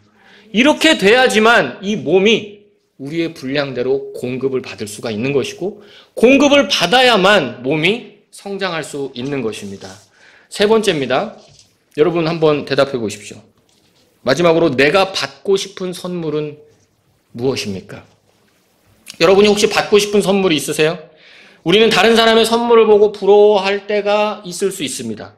이렇게 돼야지만 이 몸이 우리의 분량대로 공급을 받을 수가 있는 것이고, 공급을 받아야만 몸이 성장할 수 있는 것입니다. 세 번째입니다. 여러분 한번 대답해 보십시오. 마지막으로 내가 받고 싶은 선물은 무엇입니까? 여러분이 혹시 받고 싶은 선물이 있으세요? 우리는 다른 사람의 선물을 보고 부러워할 때가 있을 수 있습니다.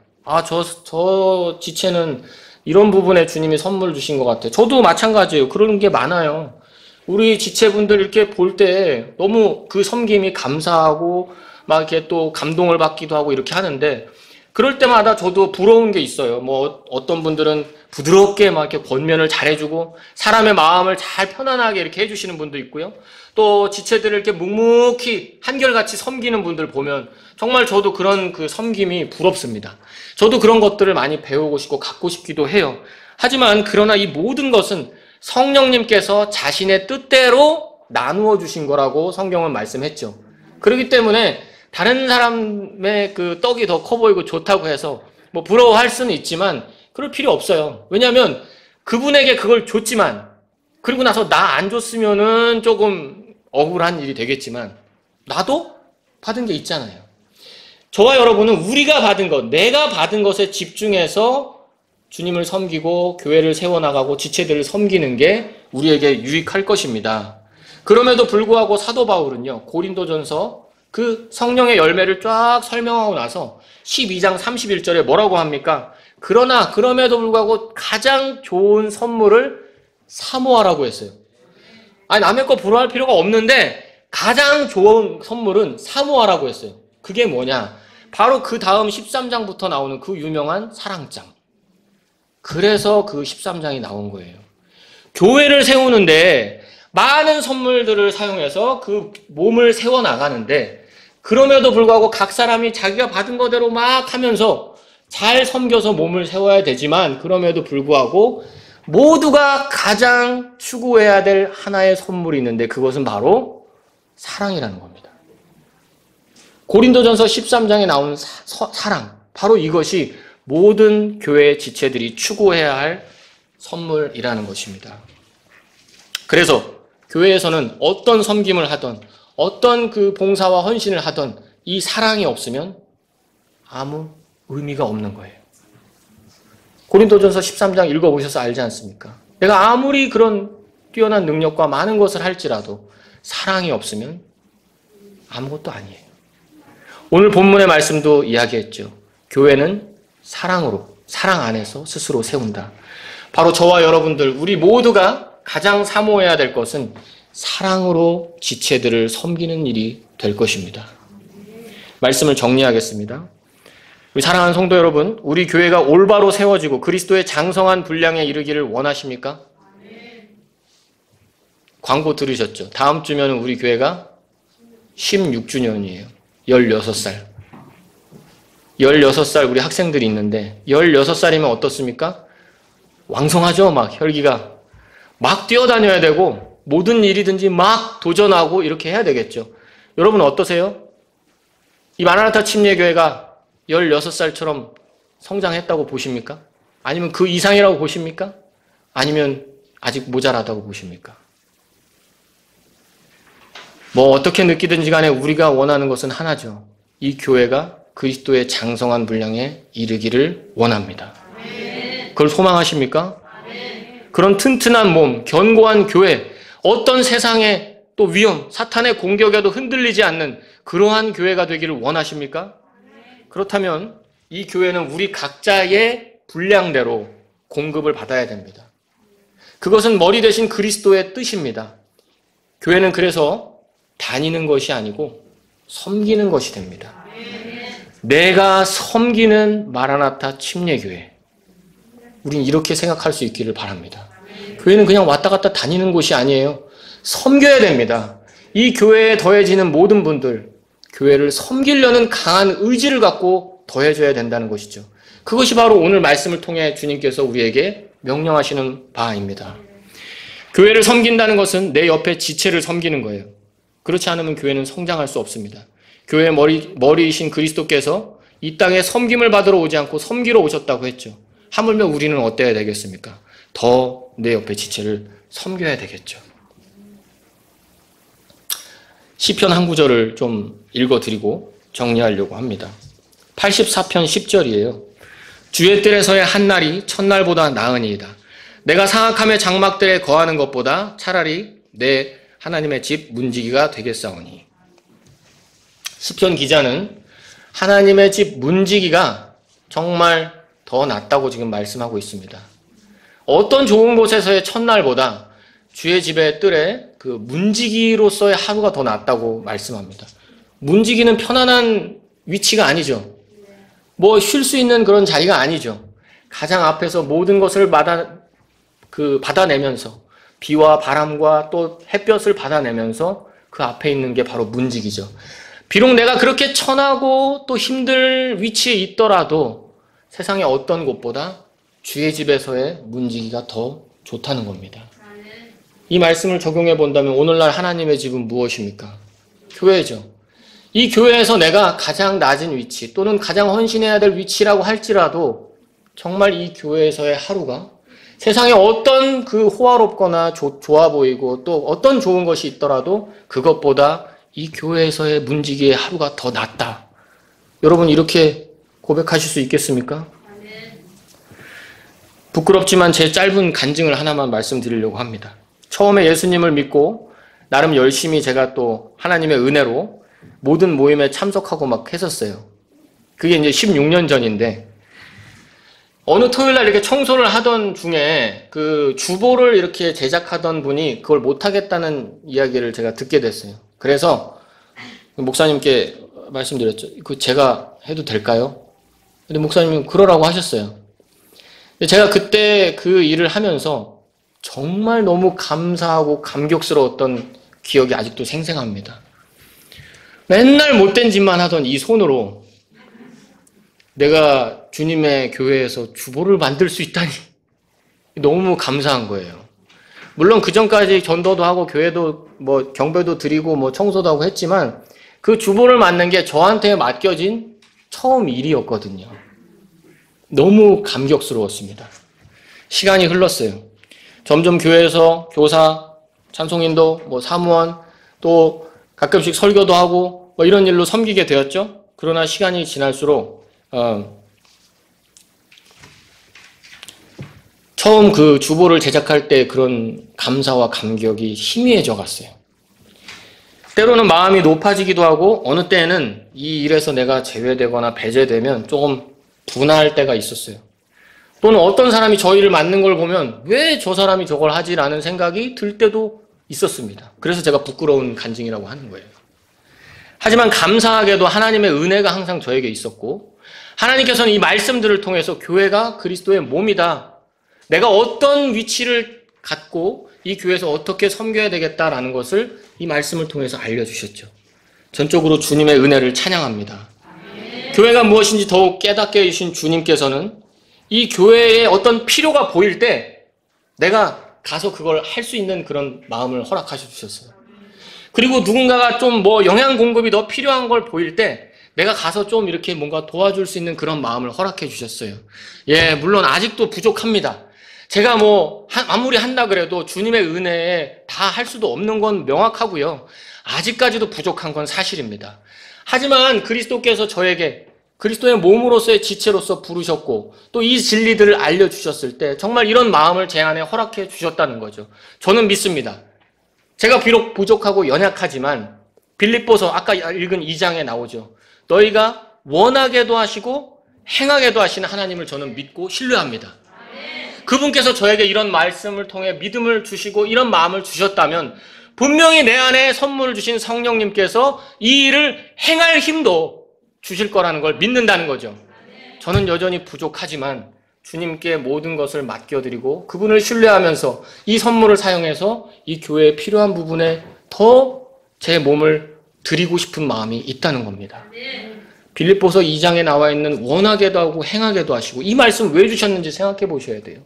저 지체는 이런 부분에 주님이 선물을 주신 것 같아요. 저도 마찬가지예요. 그런 게 많아요. 우리 지체분들 이렇게 볼 때 너무 그 섬김이 감사하고 막 이렇게 또 감동을 받기도 하고 이렇게 하는데, 그럴 때마다 저도 부러운 게 있어요. 뭐 어떤 분들은 부드럽게 막 이렇게 권면을 잘해주고 사람의 마음을 잘 편안하게 이렇게 해주시는 분도 있고요. 또 지체들을 이렇게 묵묵히 한결같이 섬기는 분들 보면 정말 저도 그런 그 섬김이 부럽습니다. 저도 그런 것들을 많이 배우고 싶고 갖고 싶기도 해요. 하지만 그러나 이 모든 것은 성령님께서 자신의 뜻대로 나누어 주신 거라고 성경은 말씀했죠. 그렇기 때문에 다른 사람의 그 떡이 더 커 보이고 좋다고 해서 뭐 부러워할 수는 있지만 그럴 필요 없어요. 왜냐하면 그분에게 그걸 줬지만 그리고 나서 나 안 줬으면은 조금 억울한 일이 되겠지만 나도 받은 게 있잖아요. 저와 여러분은 우리가 받은 것, 내가 받은 것에 집중해서 주님을 섬기고 교회를 세워나가고 지체들을 섬기는 게 우리에게 유익할 것입니다. 그럼에도 불구하고 사도 바울은요, 고린도전서 그 성령의 열매를 쫙 설명하고 나서 12장 31절에 뭐라고 합니까? 그러나 그럼에도 불구하고 가장 좋은 선물을 사모하라고 했어요. 아니, 남의 거 부러워할 필요가 없는데 가장 좋은 선물은 사모하라고 했어요. 그게 뭐냐? 바로 그 다음 13장부터 나오는 그 유명한 사랑장. 그래서 그 13장이 나온 거예요. 교회를 세우는데 많은 선물들을 사용해서 그 몸을 세워나가는데 그럼에도 불구하고 각 사람이 자기가 받은 거대로 막 하면서 잘 섬겨서 몸을 세워야 되지만 그럼에도 불구하고 모두가 가장 추구해야 될 하나의 선물이 있는데 그것은 바로 사랑이라는 겁니다. 고린도전서 13장에 나온 사랑, 바로 이것이 모든 교회 지체들이 추구해야 할 선물이라는 것입니다. 그래서 교회에서는 어떤 섬김을 하던 어떤 그 봉사와 헌신을 하던 이 사랑이 없으면 아무 의미가 없는 거예요. 고린도전서 13장 읽어보셔서 알지 않습니까? 내가 아무리 그런 뛰어난 능력과 많은 것을 할지라도 사랑이 없으면 아무것도 아니에요. 오늘 본문의 말씀도 이야기했죠. 교회는 사랑으로, 사랑 안에서 스스로 세운다. 바로 저와 여러분들, 우리 모두가 가장 사모해야 될 것은 사랑으로 지체들을 섬기는 일이 될 것입니다. 말씀을 정리하겠습니다. 우리 사랑하는 성도 여러분, 우리 교회가 올바로 세워지고 그리스도의 장성한 분량에 이르기를 원하십니까? 광고 들으셨죠? 다음 주면 우리 교회가 16주년이에요. 16살. 16살 우리 학생들이 있는데 16살이면 어떻습니까? 왕성하죠? 막 혈기가. 막 뛰어다녀야 되고 모든 일이든지 막 도전하고 이렇게 해야 되겠죠. 여러분 어떠세요? 이 마라나타 침례교회가 16살처럼 성장했다고 보십니까? 아니면 그 이상이라고 보십니까? 아니면 아직 모자라다고 보십니까? 뭐 어떻게 느끼든지 간에 우리가 원하는 것은 하나죠. 이 교회가 그리스도의 장성한 분량에 이르기를 원합니다. 그걸 소망하십니까? 그런 튼튼한 몸, 견고한 교회, 어떤 세상의 또 위험, 사탄의 공격에도 흔들리지 않는 그러한 교회가 되기를 원하십니까? 그렇다면 이 교회는 우리 각자의 분량대로 공급을 받아야 됩니다. 그것은 머리 대신 그리스도의 뜻입니다. 교회는 그래서 다니는 것이 아니고 섬기는 것이 됩니다. 내가 섬기는 마라나타 침례교회. 우린 이렇게 생각할 수 있기를 바랍니다. 교회는 그냥 왔다 갔다 다니는 곳이 아니에요. 섬겨야 됩니다. 이 교회에 더해지는 모든 분들, 교회를 섬기려는 강한 의지를 갖고 더해져야 된다는 것이죠. 그것이 바로 오늘 말씀을 통해 주님께서 우리에게 명령하시는 바입니다. 교회를 섬긴다는 것은 내 옆에 지체를 섬기는 거예요. 그렇지 않으면 교회는 성장할 수 없습니다. 교회의 머리이신 그리스도께서 이 땅에 섬김을 받으러 오지 않고 섬기러 오셨다고 했죠. 하물며 우리는 어때야 되겠습니까? 더 내 옆에 지체를 섬겨야 되겠죠. 시편 한 구절을 좀 읽어드리고 정리하려고 합니다. 84편 10절이에요. 주의 뜰에서의 한 날이 첫날보다 나으니이다. 내가 상악함의 장막들에 거하는 것보다 차라리 내 하나님의 집 문지기가 되겠사오니. 시편 기자는 하나님의 집 문지기가 정말 더 낫다고 지금 말씀하고 있습니다. 어떤 좋은 곳에서의 첫날보다 주의 집의 뜰에 그 문지기로서의 하루가 더 낫다고 말씀합니다. 문지기는 편안한 위치가 아니죠. 뭐 쉴 수 있는 그런 자리가 아니죠. 가장 앞에서 모든 것을 받아내면서 비와 바람과 또 햇볕을 받아내면서 그 앞에 있는 게 바로 문지기죠. 비록 내가 그렇게 천하고 또 힘들 위치에 있더라도 세상의 어떤 곳보다 주의 집에서의 문지기가 더 좋다는 겁니다. 이 말씀을 적용해 본다면 오늘날 하나님의 집은 무엇입니까? 교회죠. 이 교회에서 내가 가장 낮은 위치 또는 가장 헌신해야 될 위치라고 할지라도 정말 이 교회에서의 하루가 세상에 어떤 그 호화롭거나 좋아 보이고 또 어떤 좋은 것이 있더라도 그것보다 이 교회에서의 문지기의 하루가 더 낫다. 여러분 이렇게 고백하실 수 있겠습니까? 부끄럽지만 제 짧은 간증을 하나만 말씀드리려고 합니다. 처음에 예수님을 믿고 나름 열심히 제가 또 하나님의 은혜로 모든 모임에 참석하고 막 했었어요. 그게 이제 16년 전인데 어느 토요일날 이렇게 청소를 하던 중에 그 주보를 이렇게 제작하던 분이 그걸 못하겠다는 이야기를 제가 듣게 됐어요. 그래서 목사님께 말씀드렸죠. 그 제가 해도 될까요? 근데 목사님이 그러라고 하셨어요. 제가 그때 그 일을 하면서 정말 너무 감사하고 감격스러웠던 기억이 아직도 생생합니다. 맨날 못된 짓만 하던 이 손으로 내가 주님의 교회에서 주보를 만들 수 있다니 너무 감사한 거예요. 물론 그 전까지 전도도 하고 교회도 뭐 경배도 드리고 뭐 청소도 하고 했지만 그 주보를 만든 게 저한테 맡겨진 처음 일이었거든요. 너무 감격스러웠습니다. 시간이 흘렀어요. 점점 교회에서 교사, 찬송인도, 뭐 사무원, 또 가끔씩 설교도 하고 뭐 이런 일로 섬기게 되었죠. 그러나 시간이 지날수록 처음 그 주보를 제작할 때 그런 감사와 감격이 희미해져 갔어요. 때로는 마음이 높아지기도 하고 어느 때에는 이 일에서 내가 제외되거나 배제되면 조금 분할 때가 있었어요. 또는 어떤 사람이 저 일을 맡는 걸 보면 왜 저 사람이 저걸 하지라는 생각이 들 때도 있었습니다. 그래서 제가 부끄러운 간증이라고 하는 거예요. 하지만 감사하게도 하나님의 은혜가 항상 저에게 있었고 하나님께서는 이 말씀들을 통해서 교회가 그리스도의 몸이다. 내가 어떤 위치를 갖고 이 교회에서 어떻게 섬겨야 되겠다라는 것을 이 말씀을 통해서 알려주셨죠. 전적으로 주님의 은혜를 찬양합니다. 교회가 무엇인지 더욱 깨닫게 해주신 주님께서는 이 교회에 어떤 필요가 보일 때 내가 가서 그걸 할 수 있는 그런 마음을 허락하셔 주셨어요. 그리고 누군가가 좀 뭐 영양 공급이 더 필요한 걸 보일 때 내가 가서 좀 이렇게 뭔가 도와줄 수 있는 그런 마음을 허락해 주셨어요. 예, 물론 아직도 부족합니다. 제가 뭐 아무리 한다 그래도 주님의 은혜에 다 할 수도 없는 건 명확하고요. 아직까지도 부족한 건 사실입니다. 하지만 그리스도께서 저에게 그리스도의 몸으로서의 지체로서 부르셨고 또 이 진리들을 알려주셨을 때 정말 이런 마음을 제 안에 허락해 주셨다는 거죠. 저는 믿습니다. 제가 비록 부족하고 연약하지만 빌립보서 아까 읽은 2장에 나오죠. 너희가 원하게도 하시고 행하게도 하시는 하나님을 저는 믿고 신뢰합니다. 그분께서 저에게 이런 말씀을 통해 믿음을 주시고 이런 마음을 주셨다면 분명히 내 안에 선물을 주신 성령님께서 이 일을 행할 힘도 주실 거라는 걸 믿는다는 거죠. 저는 여전히 부족하지만 주님께 모든 것을 맡겨드리고 그분을 신뢰하면서 이 선물을 사용해서 이 교회에 필요한 부분에 더 제 몸을 드리고 싶은 마음이 있다는 겁니다. 빌립보서 2장에 나와 있는 원하게도 하고 행하게도 하시고 이 말씀 왜 주셨는지 생각해 보셔야 돼요.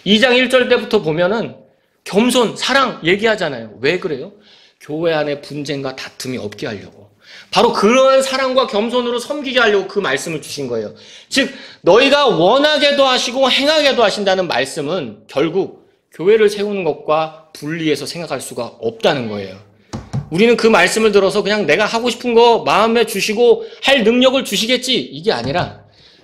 2장 1절 때부터 보면은 겸손, 사랑 얘기하잖아요. 왜 그래요? 교회 안에 분쟁과 다툼이 없게 하려고. 바로 그러한 사랑과 겸손으로 섬기게 하려고 그 말씀을 주신 거예요. 즉 너희가 원하게도 하시고 행하게도 하신다는 말씀은 결국 교회를 세우는 것과 분리해서 생각할 수가 없다는 거예요. 우리는 그 말씀을 들어서 그냥 내가 하고 싶은 거 마음에 주시고 할 능력을 주시겠지 이게 아니라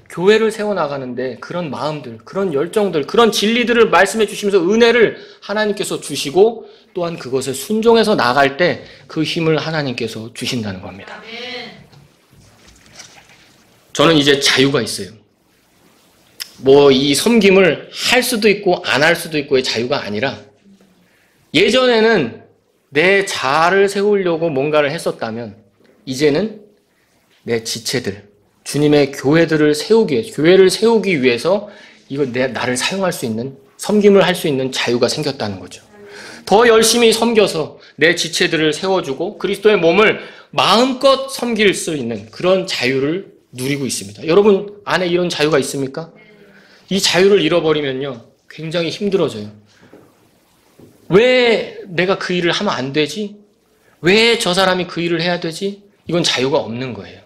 교회를 세워나가는데 그런 마음들, 그런 열정들, 그런 진리들을 말씀해 주시면서 은혜를 하나님께서 주시고 또한 그것을 순종해서 나갈 때 그 힘을 하나님께서 주신다는 겁니다. 저는 이제 자유가 있어요. 뭐 이 섬김을 할 수도 있고 안 할 수도 있고의 자유가 아니라 예전에는 내 자아를 세우려고 뭔가를 했었다면 이제는 내 지체들, 주님의 교회들을 교회를 세우기 위해서 나를 사용할 수 있는, 섬김을 할 수 있는 자유가 생겼다는 거죠. 더 열심히 섬겨서 내 지체들을 세워주고 그리스도의 몸을 마음껏 섬길 수 있는 그런 자유를 누리고 있습니다. 여러분 안에 이런 자유가 있습니까? 이 자유를 잃어버리면요, 굉장히 힘들어져요. 왜 내가 그 일을 하면 안 되지? 왜 저 사람이 그 일을 해야 되지? 이건 자유가 없는 거예요.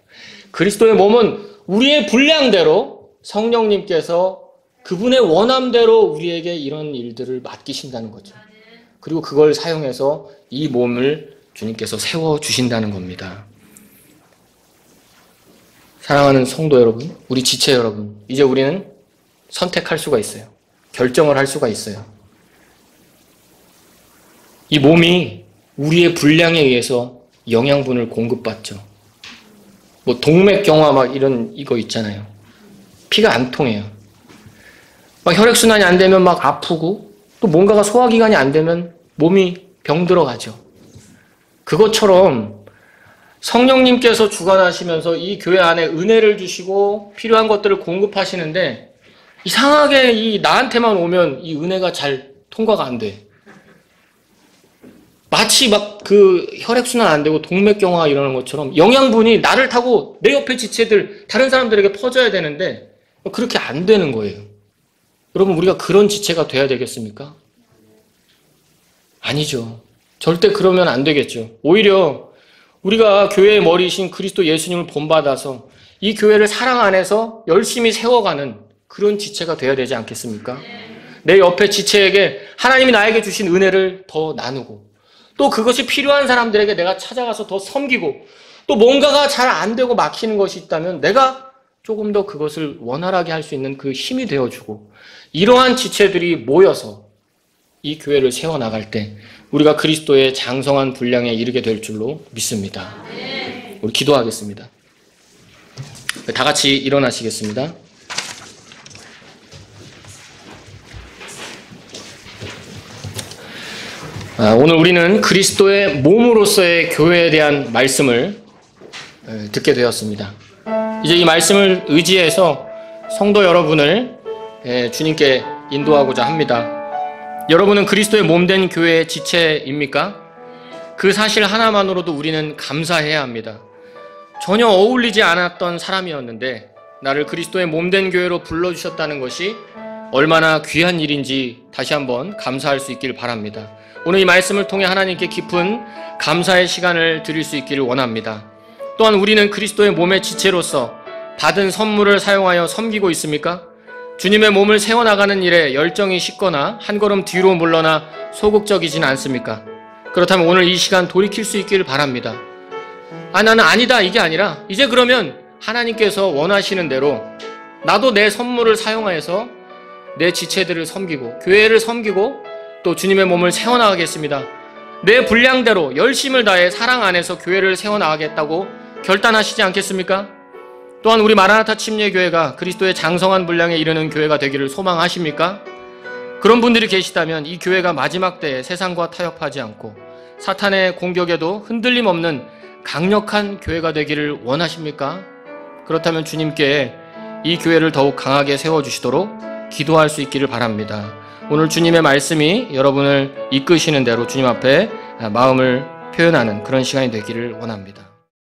그리스도의 몸은 우리의 분량대로 성령님께서 그분의 원함대로 우리에게 이런 일들을 맡기신다는 거죠. 그리고 그걸 사용해서 이 몸을 주님께서 세워주신다는 겁니다. 사랑하는 성도 여러분, 우리 지체 여러분, 이제 우리는 선택할 수가 있어요. 결정을 할 수가 있어요. 이 몸이 우리의 분량에 의해서 영양분을 공급받죠. 뭐 동맥경화 막 이런 이거 있잖아요. 피가 안 통해요. 막 혈액순환이 안 되면 막 아프고, 또 뭔가가 소화기관이 안 되면 몸이 병들어가죠. 그것처럼 성령님께서 주관하시면서 이 교회 안에 은혜를 주시고 필요한 것들을 공급하시는데, 이상하게 나한테만 오면 이 은혜가 잘 통과가 안 돼. 마치 막 그 혈액순환 안 되고 동맥경화 이러는 것처럼 영양분이 나를 타고 내 옆에 지체들, 다른 사람들에게 퍼져야 되는데 그렇게 안 되는 거예요. 여러분, 우리가 그런 지체가 돼야 되겠습니까? 아니죠. 절대 그러면 안 되겠죠. 오히려 우리가 교회의 머리이신 그리스도 예수님을 본받아서 이 교회를 사랑 안에서 열심히 세워가는 그런 지체가 돼야 되지 않겠습니까? 내 옆에 지체에게 하나님이 나에게 주신 은혜를 더 나누고, 또 그것이 필요한 사람들에게 내가 찾아가서 더 섬기고, 또 뭔가가 잘 안 되고 막히는 것이 있다면 내가 조금 더 그것을 원활하게 할 수 있는 그 힘이 되어주고, 이러한 지체들이 모여서 이 교회를 세워나갈 때 우리가 그리스도의 장성한 분량에 이르게 될 줄로 믿습니다. 우리 기도하겠습니다. 다 같이 일어나시겠습니다. 오늘 우리는 그리스도의 몸으로서의 교회에 대한 말씀을 듣게 되었습니다. 이제 이 말씀을 의지해서 성도 여러분을 주님께 인도하고자 합니다. 여러분은 그리스도의 몸된 교회의 지체입니까? 그 사실 하나만으로도 우리는 감사해야 합니다. 전혀 어울리지 않았던 사람이었는데 나를 그리스도의 몸된 교회로 불러주셨다는 것이 얼마나 귀한 일인지 다시 한번 감사할 수 있길 바랍니다. 오늘 이 말씀을 통해 하나님께 깊은 감사의 시간을 드릴 수 있기를 원합니다. 또한 우리는 그리스도의 몸의 지체로서 받은 선물을 사용하여 섬기고 있습니까? 주님의 몸을 세워나가는 일에 열정이 식거나 한 걸음 뒤로 물러나 소극적이진 않습니까? 그렇다면 오늘 이 시간 돌이킬 수 있기를 바랍니다. 나는 아니다, 이게 아니라 이제 그러면 하나님께서 원하시는 대로 나도 내 선물을 사용하여서 내 지체들을 섬기고 교회를 섬기고 또 주님의 몸을 세워나가겠습니다. 내 분량대로 열심을 다해 사랑 안에서 교회를 세워나가겠다고 결단하시지 않겠습니까? 또한 우리 마라나타 침례교회가 그리스도의 장성한 분량에 이르는 교회가 되기를 소망하십니까? 그런 분들이 계시다면 이 교회가 마지막 때에 세상과 타협하지 않고 사탄의 공격에도 흔들림 없는 강력한 교회가 되기를 원하십니까? 그렇다면 주님께 이 교회를 더욱 강하게 세워주시도록 기도할 수 있기를 바랍니다. 오늘 주님의 말씀이 여러분을 이끄시는 대로 주님 앞에 마음을 표현하는 그런 시간이 되기를 원합니다.